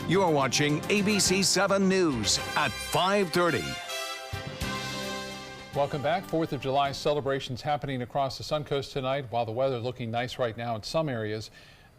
You're watching ABC7 News at 5:30. Welcome back. 4th of July celebrations happening across the Suncoast tonight. While the weather looking nice right now in some areas,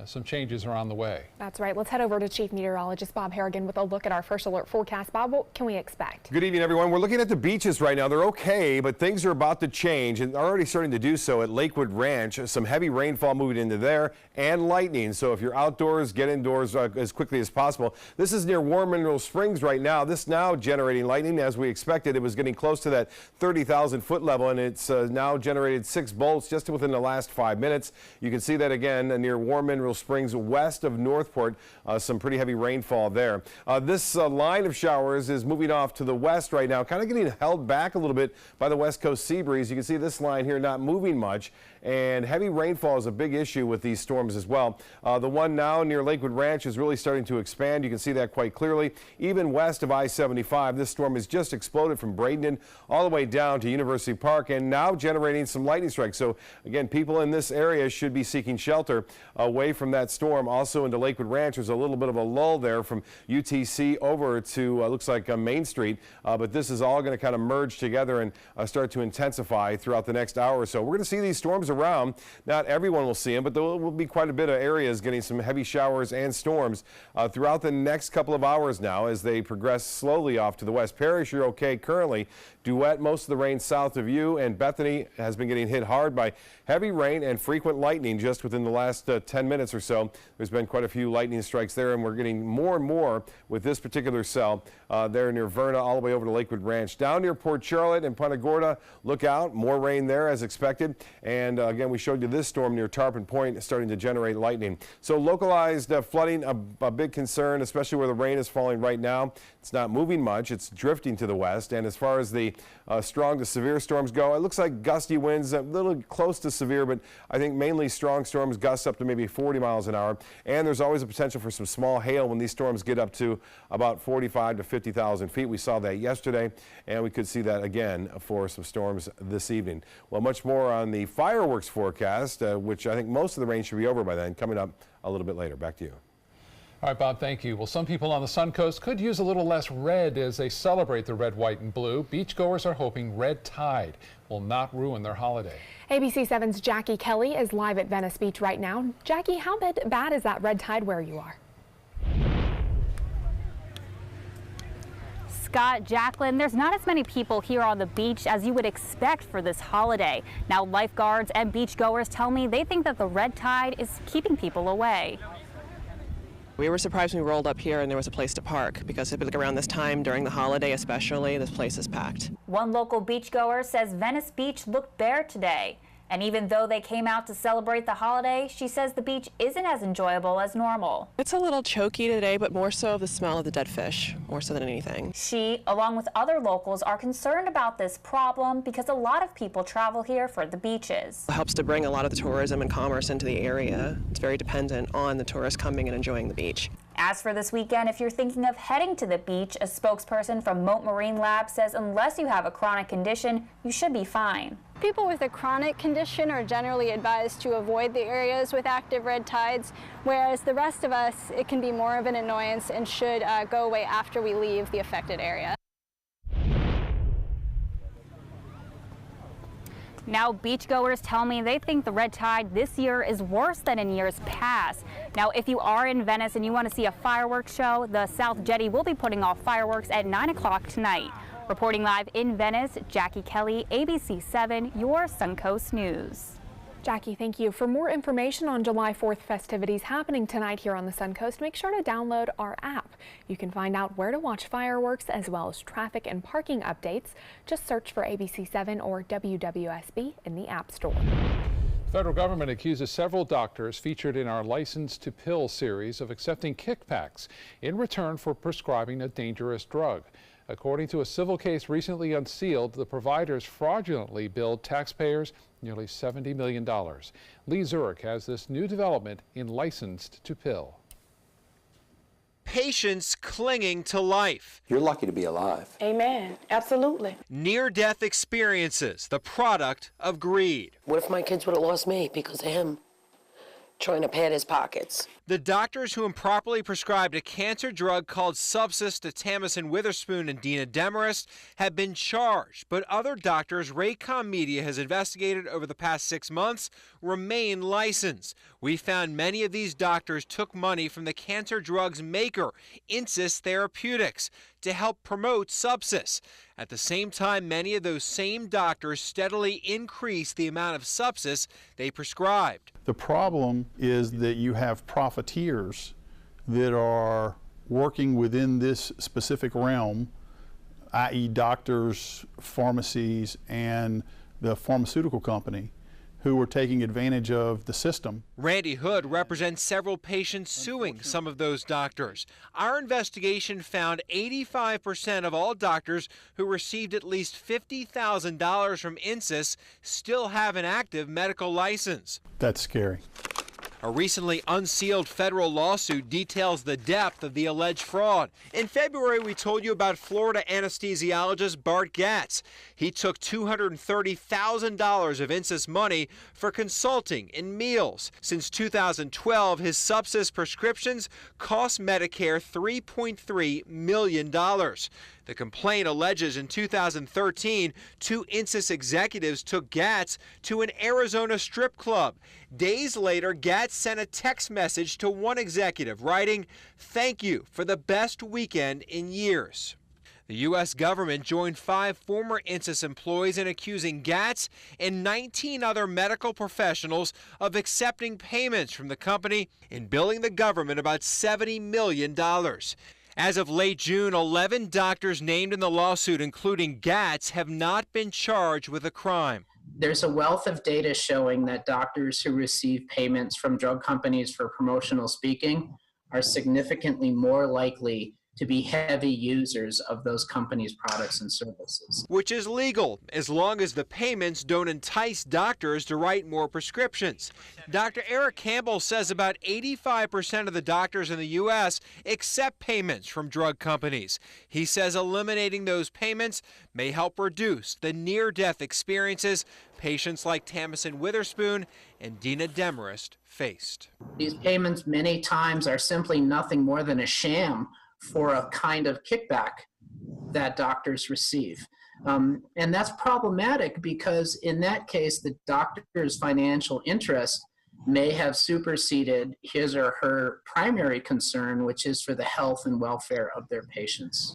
some changes are on the way. That's right. Let's head over to Chief Meteorologist Bob Harrigan with a look at our first alert forecast. Bob, what can we expect? Good evening, everyone. We're looking at the beaches right now. They're okay, but things are about to change and already starting to do so at Lakewood Ranch. Some heavy rainfall moving into there and lightning. So if you're outdoors, get indoors as quickly as possible. This is near Warm Mineral Springs right now. This now generating lightning as we expected. It was getting close to that 30,000 foot level, and it's now generated 6 bolts just within the last 5 minutes. You can see that again near Warm Mineral Springs west of Northport. Some pretty heavy rainfall there. This line of showers is moving off to the west right now, kind of getting held back a little bit by the west coast sea breeze. You can see this line here not moving much, and heavy rainfall is a big issue with these storms as well. The one now near Lakewood Ranch is really starting to expand. You can see that quite clearly. Even west of I-75, this storm has just exploded from Bradenton all the way down to University Park and now generating some lightning strikes. So again, people in this area should be seeking shelter away from that storm. Also into Lakewood Ranch, there's a little bit of a lull there from UTC over to looks like Main Street, but this is all going to kind of merge together and start to intensify throughout the next hour or so. We're going to see these storms around. Not everyone will see them, but there will be quite a bit of areas getting some heavy showers and storms throughout the next couple of hours now as they progress slowly off to the west. Parrish, you're okay currently. Duet, most of the rain south of you, and Bethany has been getting hit hard by heavy rain and frequent lightning just within the last 10 minutes or so. There's been quite a few lightning strikes there, and we're getting more and more with this particular cell there near Verna all the way over to Lakewood Ranch. Down near Port Charlotte and Punta Gorda, look out, more rain there as expected. And again, we showed you this storm near Tarpon Point starting to generate lightning. So localized flooding, a big concern, especially where the rain is falling right now. It's not moving much. It's drifting to the west. And as far as the strong to severe storms go, it looks like gusty winds, a little close to severe, but I think mainly strong storms, gusts up to maybe 40 miles an hour. And there's always a potential for some small hail when these storms get up to about 45 to 50,000 feet. We saw that yesterday, and we could see that again for some storms this evening. Well, much more on the fireworks forecast, which I think most of the rain should be over by then, coming up a little bit later. Back to you. All right, Bob, thank you. Well, some people on the Suncoast could use a little less red as they celebrate the red, white, and blue. Beachgoers are hoping red tide will not ruin their holiday. ABC7's Jackie Kelly is live at Venice Beach right now. Jackie, how bad is that red tide where you are? Scott, Jacqueline, there's not as many people here on the beach as you would expect for this holiday. Now, lifeguards and beachgoers tell me they think that the red tide is keeping people away. We were surprised when we rolled up here and there was a place to park, because typically around this time during the holiday especially, this place is packed. One local beachgoer says Venice Beach looked bare today. And even though they came out to celebrate the holiday, she says the beach isn't as enjoyable as normal. It's a little choky today, but more so the smell of the dead fish, more so than anything. She, along with other locals, are concerned about this problem because a lot of people travel here for the beaches. It helps to bring a lot of the tourism and commerce into the area. It's very dependent on the tourists coming and enjoying the beach. As for this weekend, if you're thinking of heading to the beach, a spokesperson from Moat Marine Lab says unless you have a chronic condition, you should be fine. People with a chronic condition are generally advised to avoid the areas with active red tides, whereas the rest of us, it can be more of an annoyance and should go away after we leave the affected area. Now, beachgoers tell me they think the red tide this year is worse than in years past. Now, if you are in Venice and you want to see a fireworks show, the South Jetty will be putting off fireworks at 9 o'clock tonight. Reporting live in Venice, Jackie Kelly, ABC7, your Suncoast News. Jackie, thank you. For more information on July 4th festivities happening tonight here on the Suncoast, make sure to download our app. You can find out where to watch fireworks as well as traffic and parking updates. Just search for ABC7 or WWSB in the App Store. The federal government accuses several doctors featured in our License to Pill series of accepting kickbacks in return for prescribing a dangerous drug. According to a civil case recently unsealed, the providers fraudulently billed taxpayers nearly $70 million. Lee Zurich has this new development in Licensed to Pill. Patients clinging to life. You're lucky to be alive. Amen. Absolutely. Near-death experiences, the product of greed. What if my kids would have lost me because of him trying to pad his pockets? The doctors who improperly prescribed a cancer drug called Subsys to Tamison Witherspoon and Dina Demarest have been charged, but other doctors Raycom Media has investigated over the past 6 months remain licensed. We found many of these doctors took money from the cancer drug's maker, Insys Therapeutics, to help promote Subsys. At the same time, many of those same doctors steadily increased the amount of Subsys they prescribed. The problem is that you have profiteers that are working within this specific realm, i.e. doctors, pharmacies, and the pharmaceutical company, who are taking advantage of the system. Randy Hood represents several patients suing some of those doctors. Our investigation found 85% of all doctors who received at least $50,000 from Insys still have an active medical license. That's scary. A recently unsealed federal lawsuit details the depth of the alleged fraud. In February, we told you about Florida anesthesiologist Bart Gatz. He took $230,000 of Insys money for consulting and meals. Since 2012, his Subsys prescriptions cost Medicare $3.3 million. The complaint alleges in 2013, 2 Insys executives took Gatz to an Arizona strip club. Days later, Gatz sent a text message to one executive writing, "Thank you for the best weekend in years." The U.S. government joined 5 former Insys employees in accusing Gatz and 19 other medical professionals of accepting payments from the company and billing the government about $70 million. As of late June, 11 doctors named in the lawsuit, including Gatz, have not been charged with a crime. There's a wealth of data showing that doctors who receive payments from drug companies for promotional speaking are significantly more likely to be heavy users of those companies' products and services. Which is legal, as long as the payments don't entice doctors to write more prescriptions. Dr. Eric Campbell says about 85% of the doctors in the U.S. accept payments from drug companies. He says eliminating those payments may help reduce the near-death experiences patients like Tamison Witherspoon and Dina Demarest faced. These payments many times are simply nothing more than a sham for a kind of kickback that doctors receive. And that's problematic because in that case, the doctor's financial interest may have superseded his or her primary concern, which is for the health and welfare of their patients.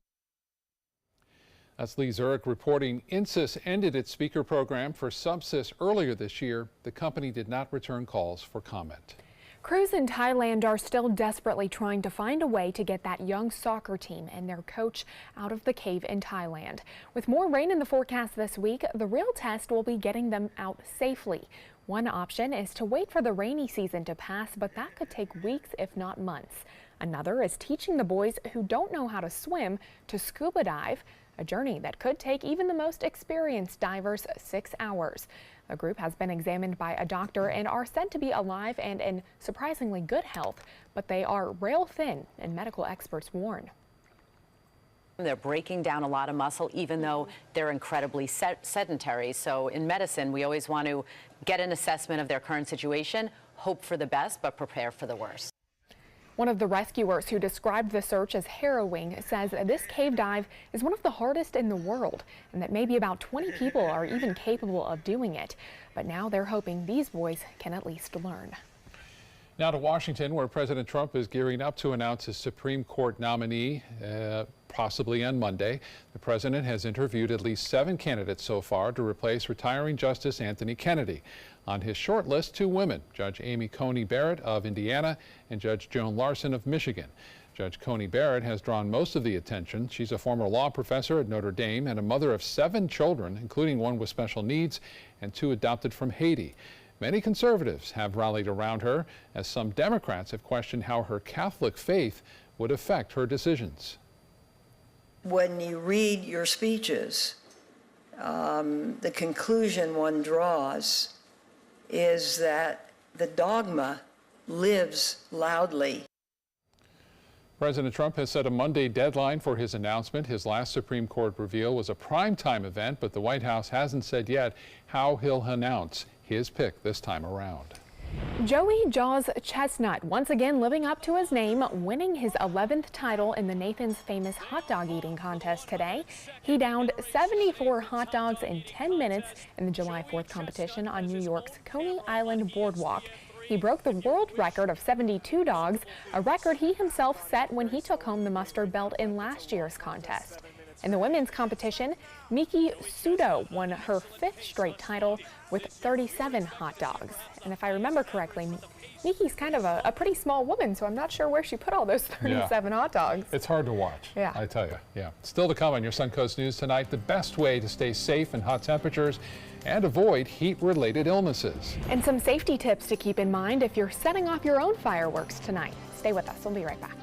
That's Lee Zurich reporting. Insys ended its speaker program for Subsys earlier this year. The company did not return calls for comment. Crews in Thailand are still desperately trying to find a way to get that young soccer team and their coach out of the cave in Thailand. With more rain in the forecast this week, the real test will be getting them out safely. One option is to wait for the rainy season to pass, but that could take weeks, if not months. Another is teaching the boys who don't know how to swim to scuba dive, a journey that could take even the most experienced divers 6 hours. The group has been examined by a doctor and are said to be alive and in surprisingly good health, but they are rail thin, and medical experts warn. They're breaking down a lot of muscle, even though they're incredibly sedentary. So in medicine, we always want to get an assessment of their current situation, hope for the best, but prepare for the worst. One of the rescuers who described the search as harrowing says this cave dive is one of the hardest in the world and that maybe about 20 people are even capable of doing it. But now they're hoping these boys can at least learn. Now to Washington, where President Trump is gearing up to announce his Supreme Court nominee, possibly on Monday. The president has interviewed at least 7 candidates so far to replace retiring Justice Anthony Kennedy. On his short list, 2 women, Judge Amy Coney Barrett of Indiana and Judge Joan Larson of Michigan. Judge Coney Barrett has drawn most of the attention. She's a former law professor at Notre Dame and a mother of 7 children, including 1 with special needs and 2 adopted from Haiti. Many conservatives have rallied around her, as some Democrats have questioned how her Catholic faith would affect her decisions. When you read your speeches, the conclusion one draws is that the dogma lives loudly. President Trump has set a Monday deadline for his announcement. His last Supreme Court reveal was a primetime event, but the White House hasn't said yet how he'll announce his pick this time around. Joey Jaws Chestnut once again living up to his name, winning his 11th title in the Nathan's Famous hot dog eating contest today. He downed 74 hot dogs in 10 minutes in the July 4th competition on New York's Coney Island Boardwalk. He broke the world record of 72 dogs, a record he himself set when he took home the mustard belt in last year's contest. In the women's competition, Miki Sudo won her 5th straight title with 37 hot dogs. And if I remember correctly, Miki's kind of a pretty small woman, so I'm not sure where she put all those 37 hot dogs. It's hard to watch, yeah. I tell you. Yeah. Still to come on your Suncoast News tonight, the best way to stay safe in hot temperatures and avoid heat-related illnesses. And some safety tips to keep in mind if you're setting off your own fireworks tonight. Stay with us. We'll be right back.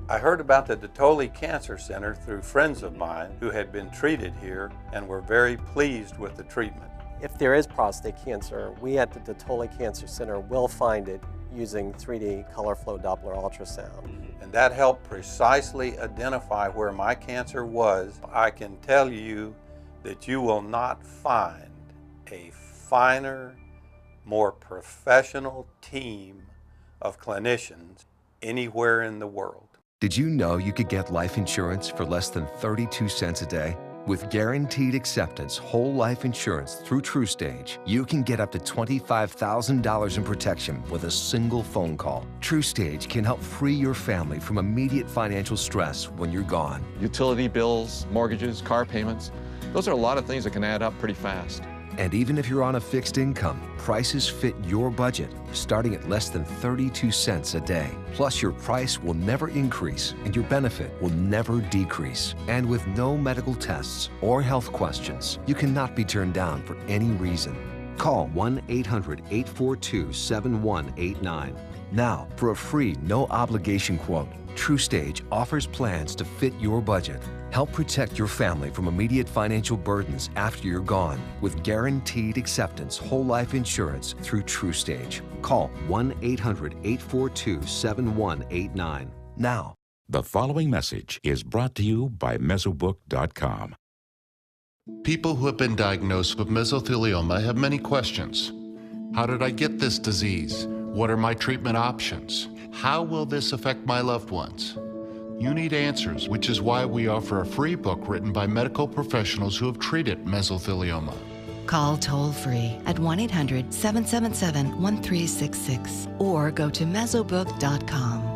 I heard about the Dotoli Cancer Center through friends of mine who had been treated here and were very pleased with the treatment. If there is prostate cancer, we at the Dotoli Cancer Center will find it using 3D color flow Doppler ultrasound. And that helped precisely identify where my cancer was. I can tell you that you will not find a finer, more professional team of clinicians anywhere in the world. Did you know you could get life insurance for less than 32 cents a day? With guaranteed acceptance whole life insurance through TruStage, you can get up to $25,000 in protection with a single phone call. TruStage can help free your family from immediate financial stress when you're gone. Utility bills, mortgages, car payments, those are a lot of things that can add up pretty fast. And even if you're on a fixed income, prices fit your budget, starting at less than 32 cents a day. Plus, your price will never increase and your benefit will never decrease. And with no medical tests or health questions, you cannot be turned down for any reason. Call 1-800-842-7189. Now, for a free, no-obligation quote, TruStage offers plans to fit your budget. Help protect your family from immediate financial burdens after you're gone with guaranteed acceptance whole life insurance through TruStage. Call 1-800-842-7189 now. The following message is brought to you by Mesobook.com. People who have been diagnosed with mesothelioma have many questions. How did I get this disease? What are my treatment options? How will this affect my loved ones? You need answers, which is why we offer a free book written by medical professionals who have treated mesothelioma. Call toll-free at 1-800-777-1366 or go to mesobook.com.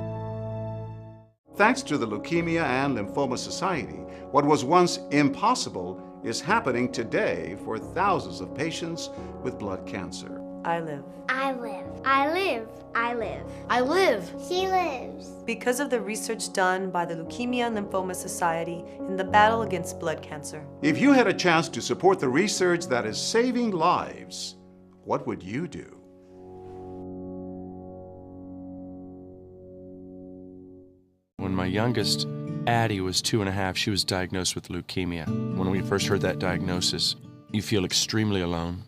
Thanks to the Leukemia and Lymphoma Society, what was once impossible is happening today for thousands of patients with blood cancer. I live. I live. I live. I live. I live. She lives. Because of the research done by the Leukemia and Lymphoma Society in the battle against blood cancer. If you had a chance to support the research that is saving lives, what would you do? When my youngest, Addie, was 2.5, she was diagnosed with leukemia. When we first heard that diagnosis, you feel extremely alone.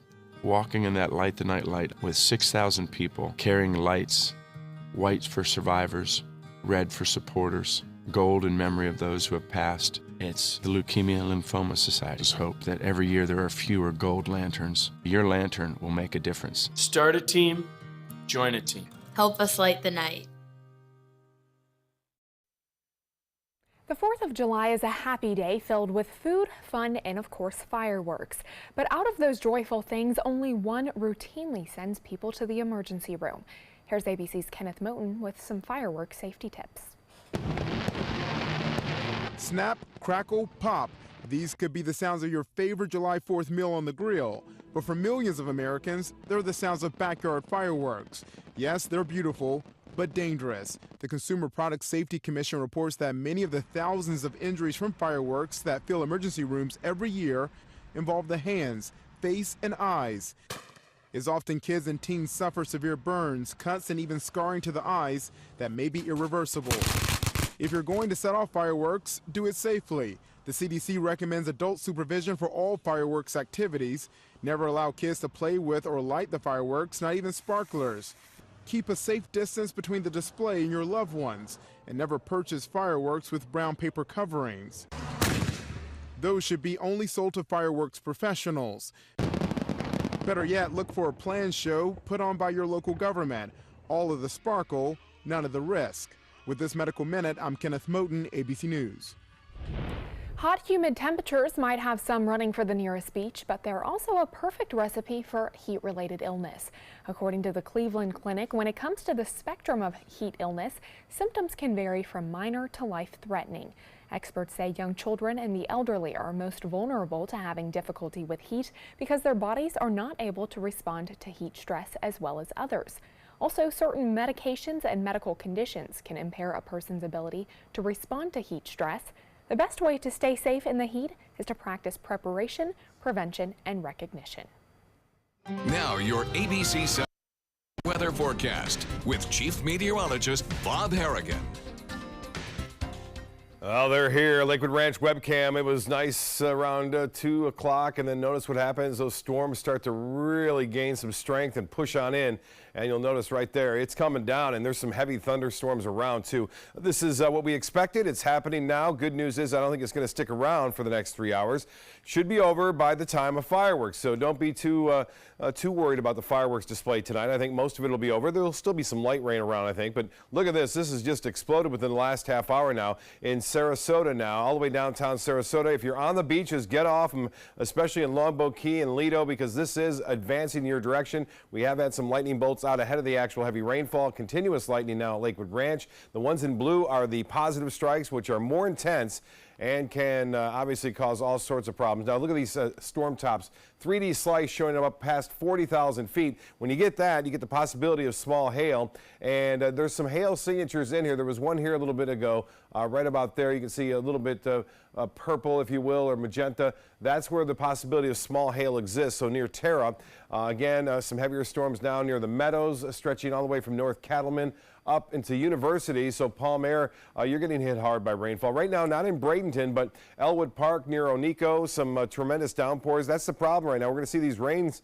Walking in that Light the Night light with 6,000 people carrying lights, white for survivors, red for supporters, gold in memory of those who have passed. It's the Leukemia and Lymphoma Society's hope that every year there are fewer gold lanterns. Your lantern will make a difference. Start a team, join a team. Help us light the night. The 4th of July is a happy day filled with food, fun, and of course fireworks. But out of those joyful things, only one routinely sends people to the emergency room. Here's ABC's Kenneth Moten with some firework safety tips. Snap, crackle, pop. These could be the sounds of your favorite July 4th meal on the grill. But for millions of Americans, they're the sounds of backyard fireworks. Yes, they're beautiful, but dangerous. The Consumer Product Safety Commission reports that many of the thousands of injuries from fireworks that fill emergency rooms every year involve the hands, face, and eyes. As often kids and teens suffer severe burns, cuts, and even scarring to the eyes that may be irreversible. If you're going to set off fireworks, do it safely. The CDC recommends adult supervision for all fireworks activities. Never allow kids to play with or light the fireworks, not even sparklers. Keep a safe distance between the display and your loved ones, and never purchase fireworks with brown paper coverings. Those should be only sold to fireworks professionals. Better yet, look for a planned show put on by your local government. All of the sparkle, none of the risk. With this Medical Minute, I'm Kenneth Moten, ABC News. Hot, humid temperatures might have some running for the nearest beach, but they're also a perfect recipe for heat-related illness. According to the Cleveland Clinic, when it comes to the spectrum of heat illness, symptoms can vary from minor to life-threatening. Experts say young children and the elderly are most vulnerable to having difficulty with heat because their bodies are not able to respond to heat stress as well as others. Also, certain medications and medical conditions can impair a person's ability to respond to heat stress. The best way to stay safe in the heat is to practice preparation, prevention, and recognition. Now your ABC7 weather forecast with Chief Meteorologist Bob Harrigan. Well, they're here, Lakewood Ranch webcam. It was nice around 2 o'clock, and then notice what happens. Those storms start to really gain some strength and push on in, and you'll notice right there, it's coming down, and there's some heavy thunderstorms around too. This is what we expected. It's happening now. Good news is I don't think it's going to stick around for the next 3 hours. Should be over by the time of fireworks, so don't be too worried about the fireworks display tonight. I think most of it will be over. There will still be some light rain around, I think, but look at this. This has just exploded within the last half hour now in Sarasota now, all the way downtown Sarasota. If you're on the beaches, get off them, especially in Longboat Key and Lido, because this is advancing your direction. We have had some lightning bolts out ahead of the actual heavy rainfall. Continuous lightning now at Lakewood Ranch. The ones in blue are the positive strikes, which are more intense and can obviously cause all sorts of problems. Now look at these storm tops. 3D slice showing up past 40,000 feet. When you get that, you get the possibility of small hail, and there's some hail signatures in here. There was one here a little bit ago, right about there. You can see a little bit purple, if you will, or magenta. That's where the possibility of small hail exists, so near Terra. Again, some heavier storms now near the Meadows, stretching all the way from North Cattleman up into University. So Palm Air, you're getting hit hard by rainfall. Right now, not in Bradenton, but Elwood Park near Onico, some tremendous downpours. That's the problem right now. We're going to see these rains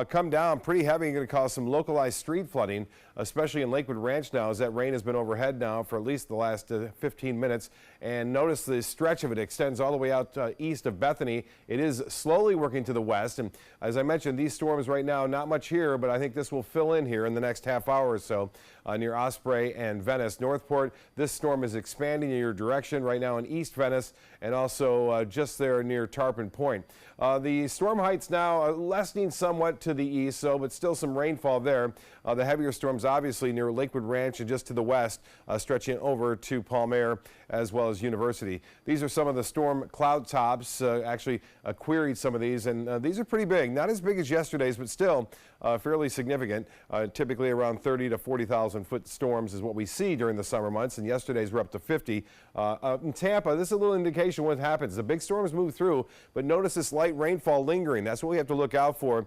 come down pretty heavy and going to cause some localized street flooding, especially in Lakewood Ranch now, as that rain has been overhead now for at least the last 15 minutes. And notice the stretch of it extends all the way out east of Bethany. It is slowly working to the west. And as I mentioned, these storms right now, not much here, but I think this will fill in here in the next half hour or so near Osprey and Venice. Northport, this storm is expanding in your direction right now in East Venice and also just there near Tarpon Point. The storm heights now lessening somewhat to the east, but still some rainfall there. The heavier storms obviously near Lakewood Ranch and just to the west, stretching over to Palm Air as well as University. These are some of the storm cloud tops. Actually queried some of these, and these are pretty big. Not as big as yesterday's, but still fairly significant. Typically around 30 to 40,000 foot storms is what we see during the summer months, and yesterday's were up to 50. In Tampa, this is a little indication of what happens. The big storms move through, but notice this light rainfall lingering. That's what we have to look out for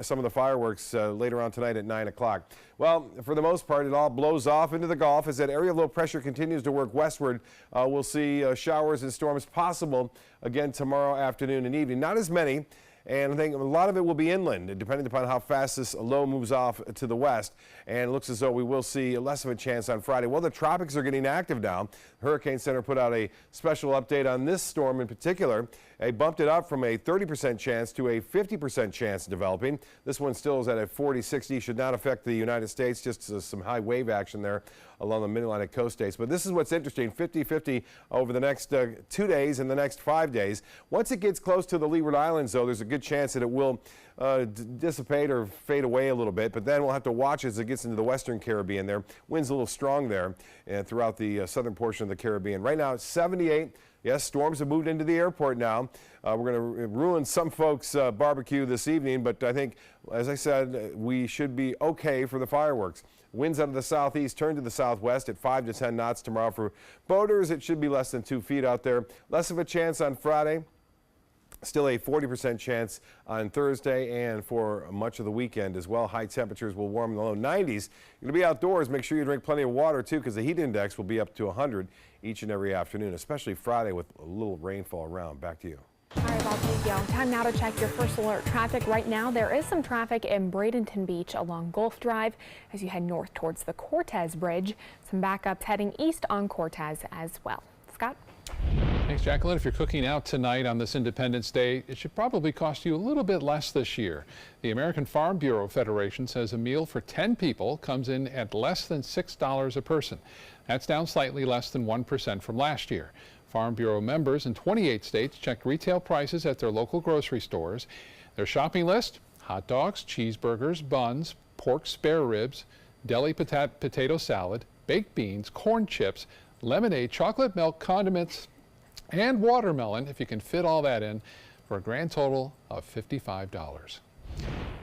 some of the fireworks later on tonight at 9 o'clock. Well, for the most part, it all blows off into the Gulf. As that area of low pressure continues to work westward, we'll see showers and storms possible again tomorrow afternoon and evening. Not as many. And I think a lot of it will be inland, depending upon how fast this low moves off to the west. And it looks as though we will see less of a chance on Friday. Well, the tropics are getting active now. Hurricane Center put out a special update on this storm in particular. They bumped it up from a 30% chance to a 50% chance of developing. This one still is at a 40-60. Should not affect the United States, just some high wave action there along the mid-Atlantic coast states. But this is what's interesting, 50-50 over the next 2 days and the next 5 days. Once it gets close to the Leeward Islands, though, there's a good chance that it will dissipate or fade away a little bit, but then we'll have to watch as it gets into the western Caribbean there. Wind's a little strong there and throughout the southern portion of the Caribbean. Right now it's 78. Yes, storms have moved into the airport now. We're going to ruin some folks' barbecue this evening, but I think, as I said, we should be okay for the fireworks. Winds out of the southeast turn to the southwest at 5 to 10 knots tomorrow. For boaters, it should be less than 2 feet out there. Less of a chance on Friday. Still a 40% chance on Thursday and for much of the weekend as well. High temperatures will warm in the low 90s. You're going to be outdoors. Make sure you drink plenty of water, too, because the heat index will be up to 100 each and every afternoon, especially Friday with a little rainfall around. Back to you. All right, I'll take you. Time now to check your first alert traffic. Right now, there is some traffic in Bradenton Beach along Gulf Drive as you head north towards the Cortez Bridge. Some backups heading east on Cortez as well. Scott? Thanks, Jacqueline. If you're cooking out tonight on this Independence Day, it should probably cost you a little bit less this year. The American Farm Bureau Federation says a meal for 10 people comes in at less than $6 a person. That's down slightly less than 1% from last year. Farm Bureau members in 28 states checked retail prices at their local grocery stores. Their shopping list: hot dogs, cheeseburgers, buns, pork spare ribs, deli potato salad, baked beans, corn chips, lemonade, chocolate milk, condiments, and watermelon, if you can fit all that in, for a grand total of $55.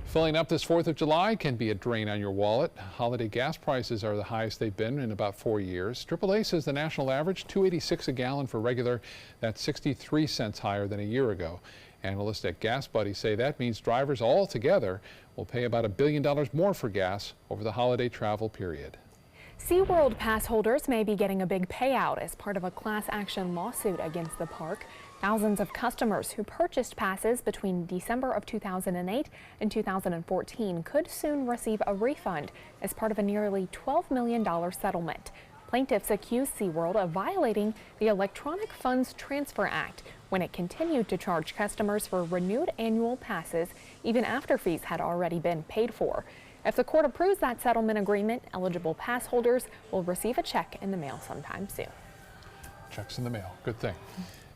Filling up this 4th of July can be a drain on your wallet. Holiday gas prices are the highest they've been in about 4 years. AAA says the national average, $2.86 a gallon for regular. That's 63 cents higher than a year ago. Analysts at Gas Buddy say that means drivers altogether will pay about $1 billion more for gas over the holiday travel period. SeaWorld pass holders may be getting a big payout as part of a class action lawsuit against the park. Thousands of customers who purchased passes between December of 2008 and 2014 could soon receive a refund as part of a nearly $12 million settlement. Plaintiffs accuse SeaWorld of violating the Electronic Funds Transfer Act when it continued to charge customers for renewed annual passes even after fees had already been paid for. If the court approves that settlement agreement, eligible pass holders will receive a check in the mail sometime soon. Checks in the mail. Good thing.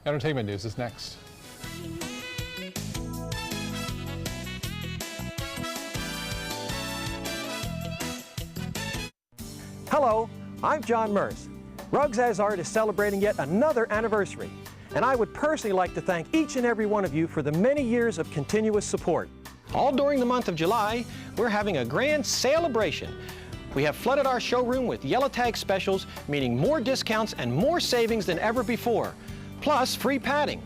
Entertainment news is next. Hello, I'm John Merce. Rugs As Art is celebrating yet another anniversary, and I would personally like to thank each and every one of you for the many years of continuous support. All during the month of July, we're having a grand celebration. We have flooded our showroom with yellow tag specials, meaning more discounts and more savings than ever before, plus free padding.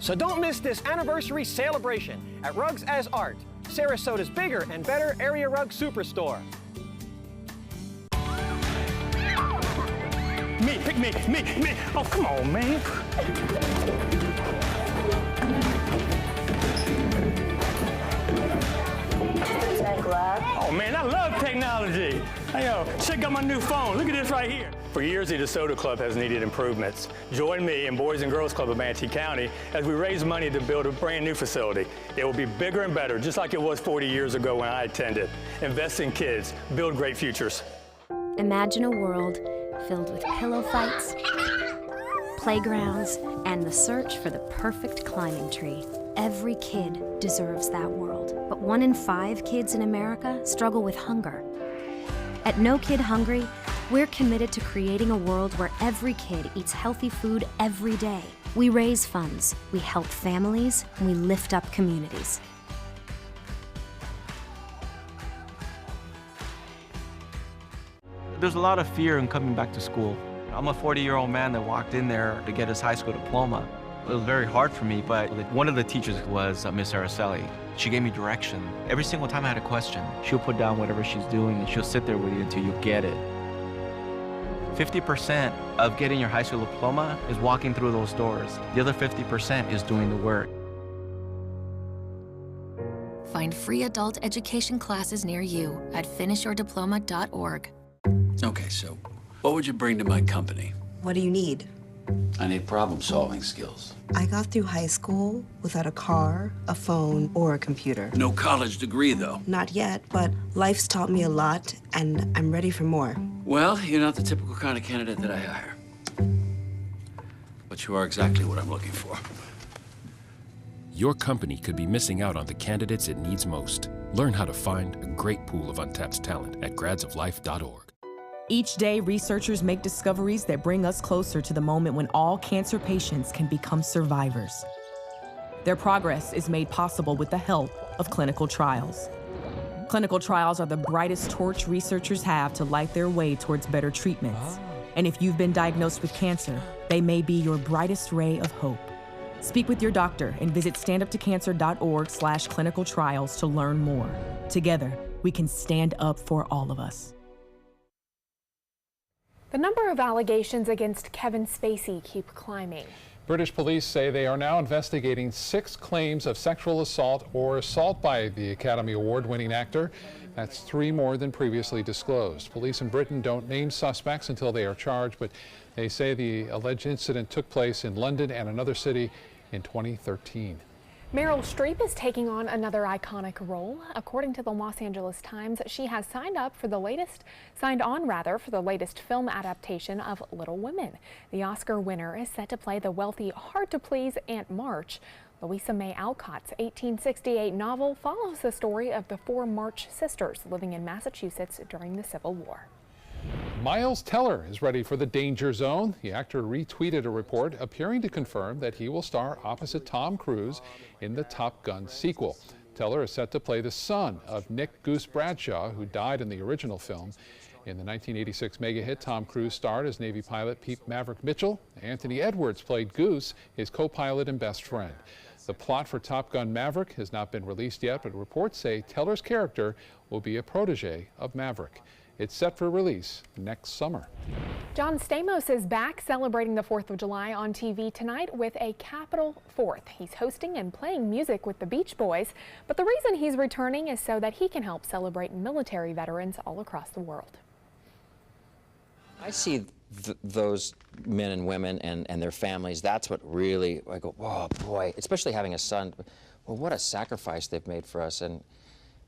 So don't miss this anniversary celebration at Rugs As Art, Sarasota's bigger and better area rug superstore. Me, pick me. Oh, come on, man. Oh man, I love technology. Hey, yo, check out my new phone. Look at this right here. For years, the DeSoto Club has needed improvements. Join me and Boys and Girls Club of Manatee County as we raise money to build a brand new facility. It will be bigger and better, just like it was 40 years ago when I attended. Invest in kids, build great futures. Imagine a world filled with pillow fights, playgrounds, and the search for the perfect climbing tree. Every kid deserves that world, but 1 in 5 kids in America struggle with hunger. At No Kid Hungry, we're committed to creating a world where every kid eats healthy food every day. We raise funds, we help families, and we lift up communities. There's a lot of fear in coming back to school. I'm a 40-year-old man that walked in there to get his high school diploma. It was very hard for me, but one of the teachers was Miss Araceli. She gave me direction. Every single time I had a question, she'll put down whatever she's doing and she'll sit there with you until you get it. 50% of getting your high school diploma is walking through those doors. The other 50% is doing the work. Find free adult education classes near you at finishyourdiploma.org. Okay, so what would you bring to my company? What do you need? I need problem-solving skills. I got through high school without a car, a phone, or a computer. No college degree, though. Not yet, but life's taught me a lot, and I'm ready for more. Well, you're not the typical kind of candidate that I hire. But you are exactly what I'm looking for. Your company could be missing out on the candidates it needs most. Learn how to find a great pool of untapped talent at gradsoflife.org. Each day, researchers make discoveries that bring us closer to the moment when all cancer patients can become survivors. Their progress is made possible with the help of clinical trials. Clinical trials are the brightest torch researchers have to light their way towards better treatments. And if you've been diagnosed with cancer, they may be your brightest ray of hope. Speak with your doctor and visit standuptocancer.org/clinical trials to learn more. Together, we can stand up for all of us. The number of allegations against Kevin Spacey keep climbing. British police say they are now investigating 6 claims of sexual assault or assault by the Academy Award-winning actor. That's 3 more than previously disclosed. Police in Britain don't name suspects until they are charged, but they say the alleged incident took place in London and another city in 2013. Meryl Streep is taking on another iconic role. According to the Los Angeles Times, she has signed on for the latest film adaptation of Little Women. The Oscar winner is set to play the wealthy, hard-to-please Aunt March. Louisa May Alcott's 1868 novel follows the story of the 4 March sisters living in Massachusetts during the Civil War. Miles Teller is ready for the Danger Zone. The actor retweeted a report appearing to confirm that he will star opposite Tom Cruise in the Top Gun sequel. Teller is set to play the son of Nick Goose Bradshaw, who died in the original film. In the 1986 mega hit, Tom Cruise starred as Navy pilot Pete Maverick Mitchell. Anthony Edwards played Goose, his co-pilot and best friend. The plot for Top Gun Maverick has not been released yet, but reports say Teller's character will be a protege of Maverick. It's set for release next summer. John Stamos is back celebrating the 4th of July on TV tonight with a Capitol 4th. He's hosting and playing music with the Beach Boys, but the reason he's returning is so that he can help celebrate military veterans all across the world. I see those men and women and their families. That's what really, I go, oh boy, especially having a son. Well, what a sacrifice they've made for us. And,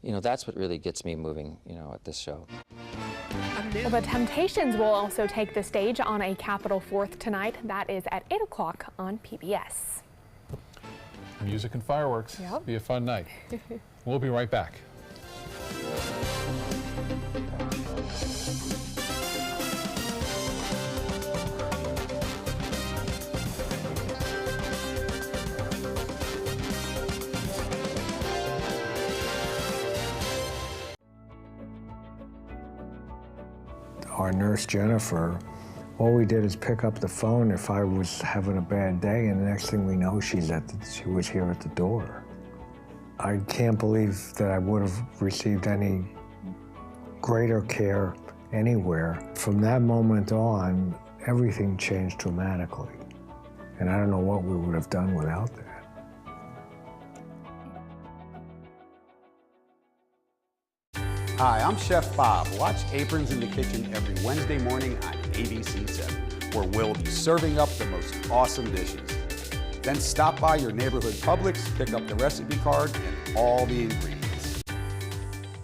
you know, that's what really gets me moving, you know, at this show. Well, the Temptations will also take the stage on a Capitol 4th tonight. That is at 8 o'clock on PBS. Music and fireworks. Yep. Be a fun night. We'll be right back. Our nurse, Jennifer, all we did is pick up the phone if I was having a bad day, and the next thing we know, she was here at the door. I can't believe that I would have received any greater care anywhere. From that moment on, everything changed dramatically, and I don't know what we would have done without that. Hi, I'm Chef Bob. Watch Aprons in the Kitchen every Wednesday morning on ABC7, where we'll be serving up the most awesome dishes. Then stop by your neighborhood Publix, pick up the recipe card and all the ingredients.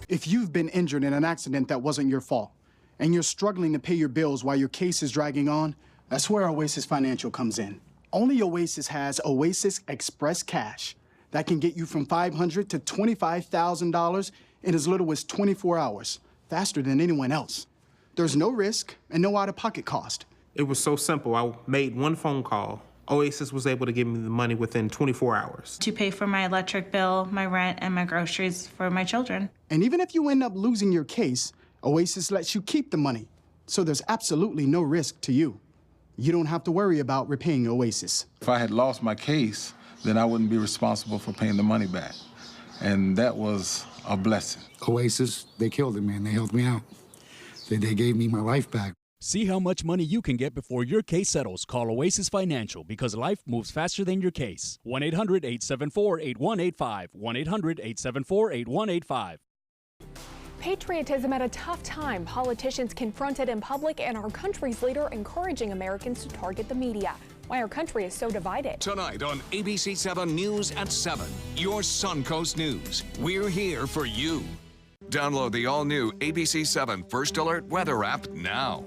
If you've been injured in an accident that wasn't your fault, and you're struggling to pay your bills while your case is dragging on, that's where Oasis Financial comes in. Only Oasis has Oasis Express Cash that can get you from $500 to $25,000 in as little as 24 hours, faster than anyone else. There's no risk and no out-of-pocket cost. It was so simple. I made one phone call. Oasis was able to give me the money within 24 hours. To pay for my electric bill, my rent, and my groceries for my children. And even if you end up losing your case, Oasis lets you keep the money, so there's absolutely no risk to you. You don't have to worry about repaying Oasis. If I had lost my case, then I wouldn't be responsible for paying the money back. And that was a blessing. Oasis, they killed it, man. They helped me out. They gave me my life back. See how much money you can get before your case settles. Call Oasis Financial, because life moves faster than your case. 1-800-874-8185. 1-800-874-8185. Patriotism at a tough time. Politicians confronted in public, and our country's leader encouraging Americans to target the media. Why our country is so divided. Tonight on ABC7 News at 7, your Suncoast News. We're here for you. Download the all-new ABC7 First Alert Weather app now.